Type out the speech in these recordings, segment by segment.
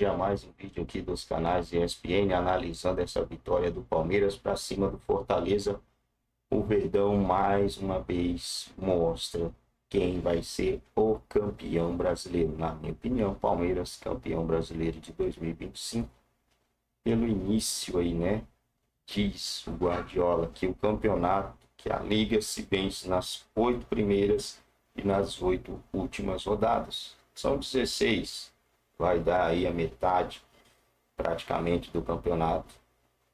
dia mais um vídeo aqui dos canais ESPN analisando essa vitória do Palmeiras para cima do Fortaleza. O Verdão mais uma vez mostra quem vai ser o campeão brasileiro. Na minha opinião, Palmeiras campeão brasileiro de 2025. Pelo início aí, né? Diz o Guardiola que o campeonato, que a Liga se vence nas 8 primeiras e nas 8 últimas rodadas. São 16. Vai dar aí a metade praticamente do campeonato.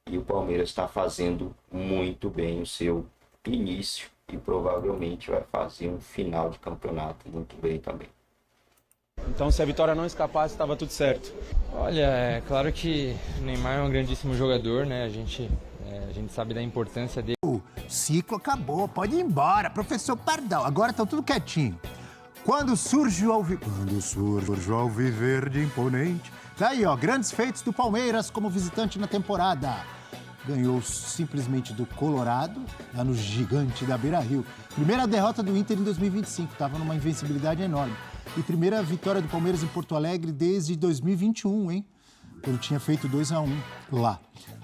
E o Palmeiras está fazendo muito bem o seu início e provavelmente vai fazer um final de campeonato muito bem também. Então, se a vitória não escapasse, estava tudo certo. Olha, é claro que o Neymar é um grandíssimo jogador, né? A gente sabe da importância dele. O ciclo acabou, pode ir embora. Professor Pardal, agora tá tudo quietinho. Quando surge o Alviverde imponente. Daí, ó, grandes feitos do Palmeiras como visitante na temporada. Ganhou simplesmente do Colorado, lá no gigante da Beira-Rio. Primeira derrota do Inter em 2025, tava numa invencibilidade enorme. E primeira vitória do Palmeiras em Porto Alegre desde 2021, hein? Quando tinha feito 2-1 lá.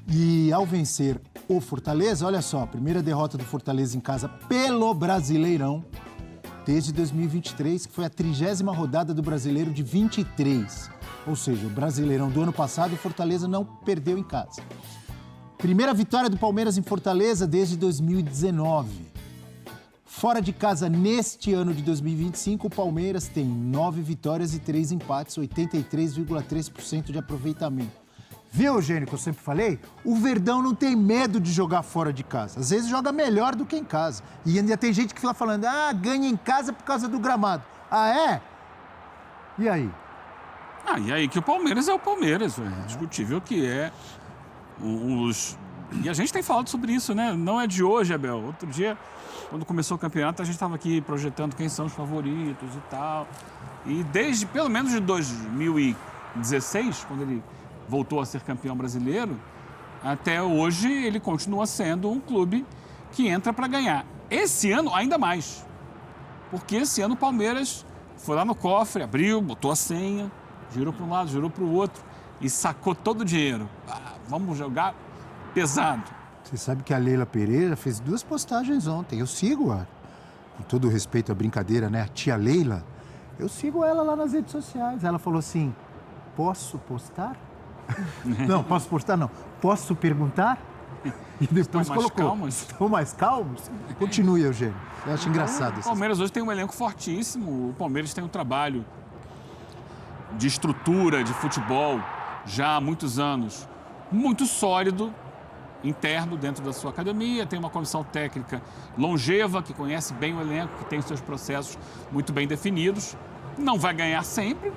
E ao vencer o Fortaleza, olha só, primeira derrota do Fortaleza em casa pelo Brasileirão desde 2023, que foi a 30ª rodada do Brasileiro de 23. Ou seja, o Brasileirão do ano passado, o Fortaleza não perdeu em casa. Primeira vitória do Palmeiras em Fortaleza desde 2019. Fora de casa, neste ano de 2025, o Palmeiras tem 9 vitórias e 3 empates, 83,3% de aproveitamento. Viu, Eugênio, que eu sempre falei? O Verdão não tem medo de jogar fora de casa. Às vezes joga melhor do que em casa. E ainda tem gente que fica falando, ganha em casa por causa do gramado. Ah, é? E aí? E aí que o Palmeiras é o Palmeiras. É indiscutível que é um dos... E a gente tem falado sobre isso, né? Não é de hoje, Abel. Outro dia, quando começou o campeonato, a gente estava aqui projetando quem são os favoritos e tal. E desde, pelo menos de 2016, quando ele voltou a ser campeão brasileiro, até hoje ele continua sendo um clube que entra para ganhar. Esse ano, ainda mais. Porque esse ano o Palmeiras foi lá no cofre, abriu, botou a senha, girou para um lado, girou para o outro e sacou todo o dinheiro. Vamos jogar pesado. Você sabe que a Leila Pereira fez 2 postagens ontem. Eu sigo com todo respeito à brincadeira, né? A tia Leila. Eu sigo ela lá nas redes sociais. Ela falou assim, posso postar? Não, posso postar não. Posso perguntar? E depois Estão mais calmos? Estão mais calmos? Continue, Eugênio. Eu acho engraçado isso. O Palmeiras hoje tem um elenco fortíssimo. O Palmeiras tem um trabalho de estrutura, de futebol, já há muitos anos, muito sólido, interno dentro da sua academia. Tem uma comissão técnica longeva, que conhece bem o elenco, que tem seus processos muito bem definidos. Não vai ganhar sempre,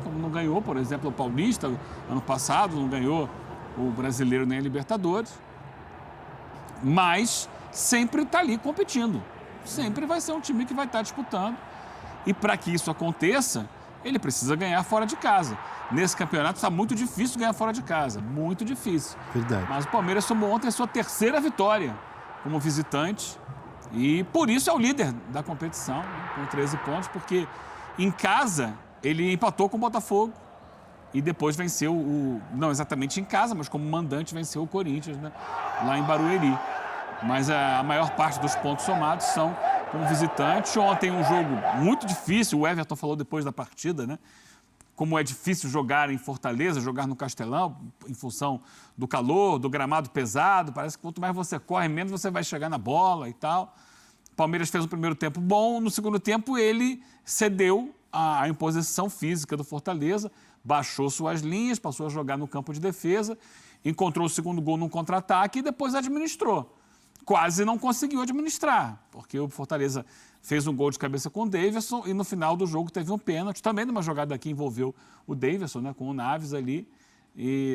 como não ganhou, por exemplo, o Paulista, ano passado, não ganhou o Brasileiro nem a Libertadores. Mas sempre está ali competindo. Sempre vai ser um time que vai estar disputando. E para que isso aconteça, ele precisa ganhar fora de casa. Nesse campeonato está muito difícil ganhar fora de casa, muito difícil. Verdade. Mas o Palmeiras somou ontem a sua 3ª vitória como visitante e por isso é o líder da competição, né, com 13 pontos, porque em casa ele empatou com o Botafogo e depois venceu não exatamente em casa, mas como mandante venceu o Corinthians, né, lá em Barueri. Mas a maior parte dos pontos somados são como visitante. Ontem um jogo muito difícil, o Everton falou depois da partida, né? Como é difícil jogar em Fortaleza, jogar no Castelão, em função do calor, do gramado pesado. Parece que quanto mais você corre, menos você vai chegar na bola e tal. O Palmeiras fez um primeiro tempo bom, no segundo tempo ele cedeu à imposição física do Fortaleza, baixou suas linhas, passou a jogar no campo de defesa, encontrou o segundo gol num contra-ataque e depois administrou. Quase não conseguiu administrar, porque o Fortaleza fez um gol de cabeça com o Davidson e no final do jogo teve um pênalti, também numa jogada que envolveu o Davidson, né, com o Naves ali.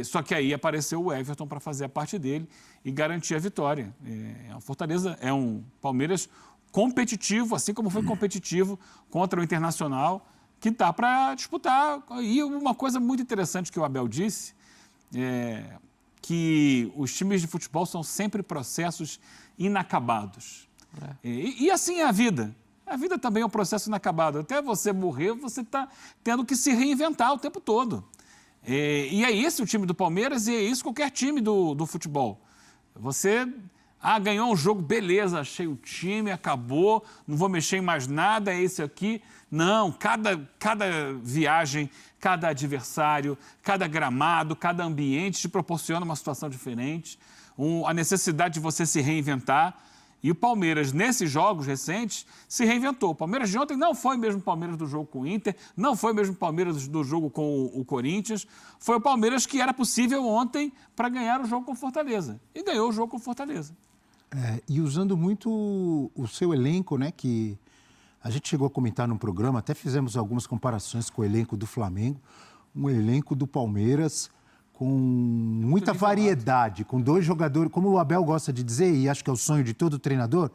Só que aí apareceu o Everton para fazer a parte dele e garantir a vitória. O Fortaleza é um Palmeiras competitivo, assim como foi competitivo contra o Internacional, que está para disputar. E uma coisa muito interessante que o Abel disse que os times de futebol são sempre processos inacabados. E assim é a vida. A vida também é um processo inacabado. Até você morrer, você está tendo que se reinventar o tempo todo. E é esse o time do Palmeiras e é isso qualquer time do futebol. Você ganhou um jogo, beleza, achei o time, acabou, não vou mexer em mais nada, é esse aqui. Não, cada viagem, cada adversário, cada gramado, cada ambiente te proporciona uma situação diferente, a necessidade de você se reinventar. E o Palmeiras, nesses jogos recentes, se reinventou. O Palmeiras de ontem não foi mesmo o Palmeiras do jogo com o Inter, não foi mesmo o Palmeiras do jogo com o Corinthians. Foi o Palmeiras que era possível ontem para ganhar o jogo com o Fortaleza. E ganhou o jogo com o Fortaleza. E usando muito o seu elenco, né, que a gente chegou a comentar no programa, até fizemos algumas comparações com o elenco do Flamengo, um elenco do Palmeiras com muita variedade, com 2 jogadores, como o Abel gosta de dizer, e acho que é o sonho de todo treinador,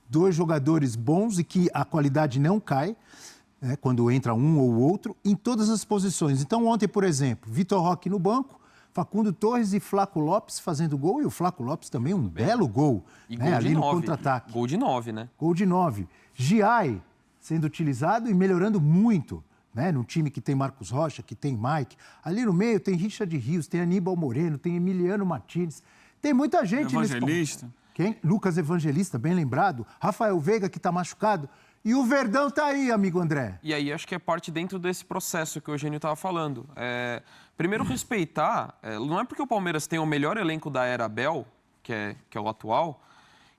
2 jogadores bons e que a qualidade não cai, né, quando entra um ou outro, em todas as posições. Então, ontem, por exemplo, Vitor Roque no banco, Facundo Torres e Flaco Lopes fazendo gol, e o Flaco Lopes também um belo gol, e né, gol ali de no 9, contra-ataque. Gol de 9, né? Gol de 9. Giai sendo utilizado e melhorando muito, né? Num time que tem Marcos Rocha, que tem Mike. Ali no meio tem Richard Rios, tem Aníbal Moreno, tem Emiliano Martins. Tem muita gente Evangelista. Quem? Lucas Evangelista, bem lembrado. Rafael Veiga, que está machucado. E o Verdão tá aí, amigo André. E aí acho que é parte dentro desse processo que o Eugênio estava falando. Primeiro, respeitar. Não é porque o Palmeiras tem o melhor elenco da era Abel, que é o atual,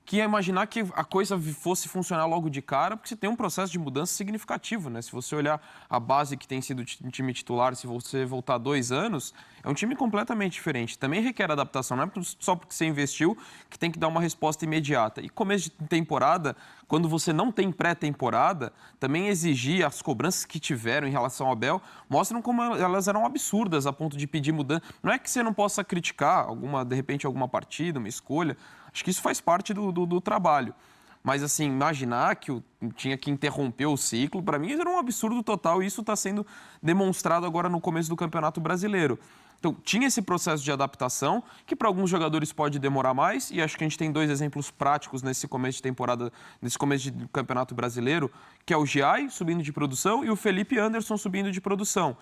que é imaginar que a coisa fosse funcionar logo de cara, porque você tem um processo de mudança significativo, né? Se você olhar a base que tem sido um time titular, se você voltar 2 anos, é um time completamente diferente. Também requer adaptação, não é só porque você investiu que tem que dar uma resposta imediata. E começo de temporada, quando você não tem pré-temporada, também exigir as cobranças que tiveram em relação ao Abel, mostram como elas eram absurdas a ponto de pedir mudança. Não é que você não possa criticar, de repente, alguma partida, uma escolha. Acho que isso faz parte do trabalho. Mas, assim, imaginar que tinha que interromper o ciclo, para mim, era um absurdo total. E isso está sendo demonstrado agora no começo do Campeonato Brasileiro. Então, tinha esse processo de adaptação, que para alguns jogadores pode demorar mais. E acho que a gente tem 2 exemplos práticos nesse começo de temporada, nesse começo de Campeonato Brasileiro, que é o Giai subindo de produção e o Felipe Anderson subindo de produção.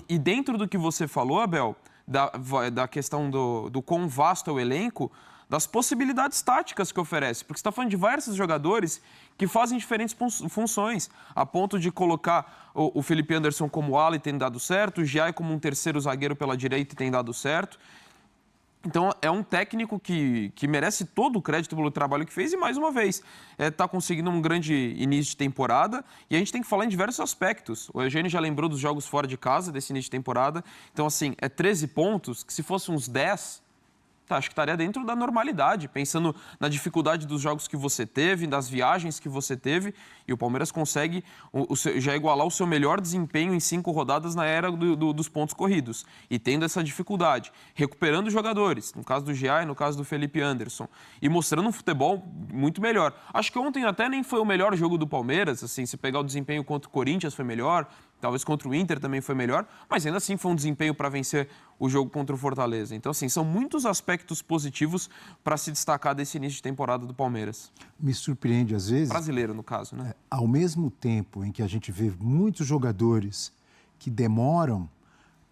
E dentro do que você falou, Abel, da questão do quão vasto é o elenco, das possibilidades táticas que oferece. Porque você está falando de diversos jogadores que fazem diferentes funções, a ponto de colocar o Felipe Anderson como ala e tem dado certo, o Giai como um terceiro zagueiro pela direita e tem dado certo. Então, é um técnico que merece todo o crédito pelo trabalho que fez e, mais uma vez, está conseguindo um grande início de temporada e a gente tem que falar em diversos aspectos. O Eugênio já lembrou dos jogos fora de casa desse início de temporada. Então, assim, 13 pontos, que se fosse uns 10... acho que estaria dentro da normalidade, pensando na dificuldade dos jogos que você teve, das viagens que você teve, e o Palmeiras consegue já igualar o seu melhor desempenho em 5 rodadas na era dos pontos corridos, e tendo essa dificuldade, recuperando jogadores, no caso do Giai, no caso do Felipe Anderson, e mostrando um futebol muito melhor. Acho que ontem até nem foi o melhor jogo do Palmeiras, assim, se pegar o desempenho contra o Corinthians foi melhor, talvez contra o Inter também foi melhor, mas ainda assim foi um desempenho para vencer o jogo contra o Fortaleza. Então, assim, são muitos aspectos positivos para se destacar desse início de temporada do Palmeiras. Me surpreende às vezes... Brasileiro, no caso, né? Ao mesmo tempo em que a gente vê muitos jogadores que demoram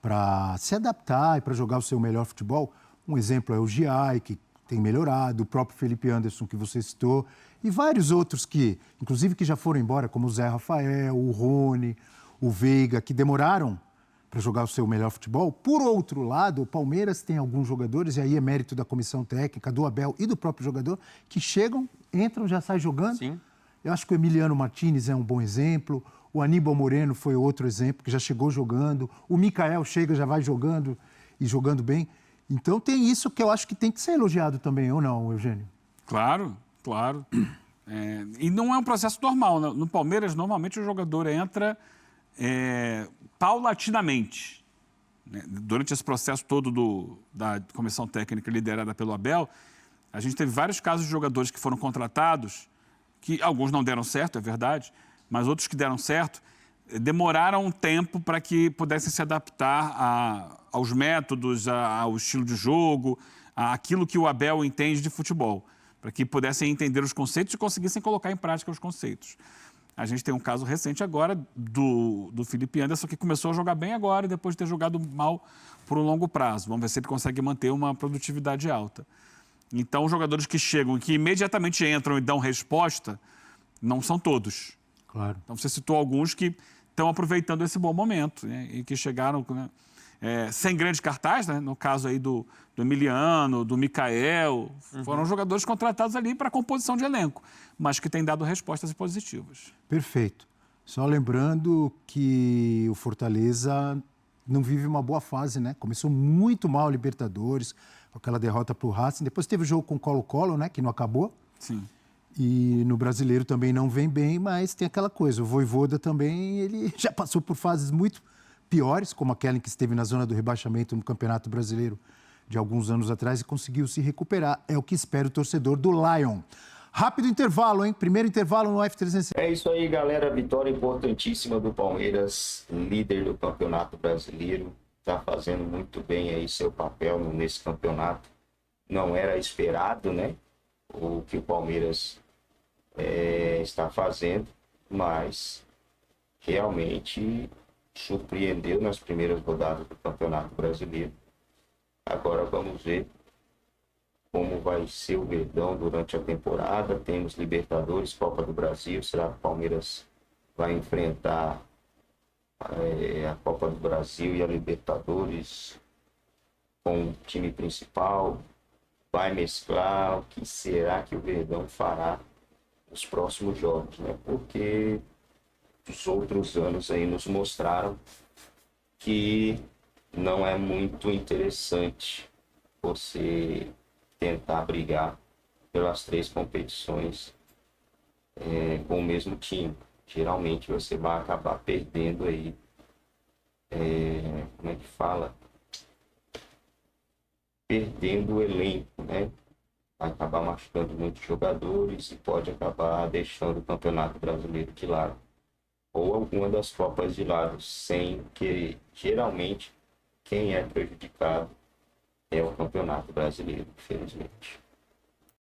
para se adaptar e para jogar o seu melhor futebol, um exemplo é o Giai, que tem melhorado, o próprio Felipe Anderson, que você citou, e vários outros que, inclusive, que já foram embora, como o Zé Rafael, o Rony, o Veiga, que demoraram para jogar o seu melhor futebol. Por outro lado, o Palmeiras tem alguns jogadores, e aí é mérito da comissão técnica, do Abel e do próprio jogador, que chegam, entram, já saem jogando. Sim. Eu acho que o Emiliano Martins é um bom exemplo, o Aníbal Moreno foi outro exemplo, que já chegou jogando, o Mikael chega, já vai jogando e jogando bem. Então tem isso que eu acho que tem que ser elogiado também, ou não, Eugênio? Claro, claro. E não é um processo normal. No Palmeiras, normalmente o jogador entra... paulatinamente. Durante esse processo todo da comissão técnica liderada pelo Abel, a gente teve vários casos de jogadores que foram contratados, que alguns não deram certo, é verdade, mas outros que deram certo, demoraram um tempo para que pudessem se adaptar aos métodos, ao estilo de jogo, àquilo que o Abel entende de futebol, para que pudessem entender os conceitos e conseguissem colocar em prática os conceitos. A gente tem um caso recente agora do Felipe Anderson, que começou a jogar bem agora, depois de ter jogado mal por um longo prazo. Vamos ver se ele consegue manter uma produtividade alta. Então, os jogadores que chegam, que imediatamente entram e dão resposta, não são todos. Claro. Então, você citou alguns que estão aproveitando esse bom momento, né? E que chegaram, né, sem grande cartaz, né? No caso aí do Emiliano, do Mikael, foram jogadores contratados ali para composição de elenco, mas que têm dado respostas positivas. Perfeito. Só lembrando que o Fortaleza não vive uma boa fase, né? Começou muito mal a Libertadores, com aquela derrota para o Racing. Depois teve o jogo com o Colo-Colo, né? Que não acabou. Sim. E no Brasileiro também não vem bem, mas tem aquela coisa. O Vojvoda também, ele já passou por fases muito piores, como aquela em que esteve na zona do rebaixamento no Campeonato Brasileiro de alguns anos atrás e conseguiu se recuperar. É o que espera o torcedor do Lion. Rápido intervalo, hein? Primeiro intervalo no F360. É isso aí, galera. Vitória importantíssima do Palmeiras, líder do Campeonato Brasileiro. Está fazendo muito bem aí seu papel nesse campeonato. Não era esperado, né? O que o Palmeiras está fazendo, mas realmente surpreendeu nas primeiras rodadas do Campeonato Brasileiro. Agora vamos ver como vai ser o Verdão durante a temporada. Temos Libertadores, Copa do Brasil. Será que o Palmeiras vai enfrentar a Copa do Brasil e a Libertadores com o time principal? Vai mesclar? O que será que o Verdão fará nos próximos jogos, né? Porque os outros anos aí nos mostraram que não é muito interessante você tentar brigar pelas 3 competições com o mesmo time. Geralmente você vai acabar perdendo aí, como é que fala? Perdendo o elenco, né? Vai acabar machucando muitos jogadores e pode acabar deixando o Campeonato Brasileiro de lado. Ou alguma das Copas de lado, sem que geralmente quem é prejudicado é o Campeonato Brasileiro, infelizmente.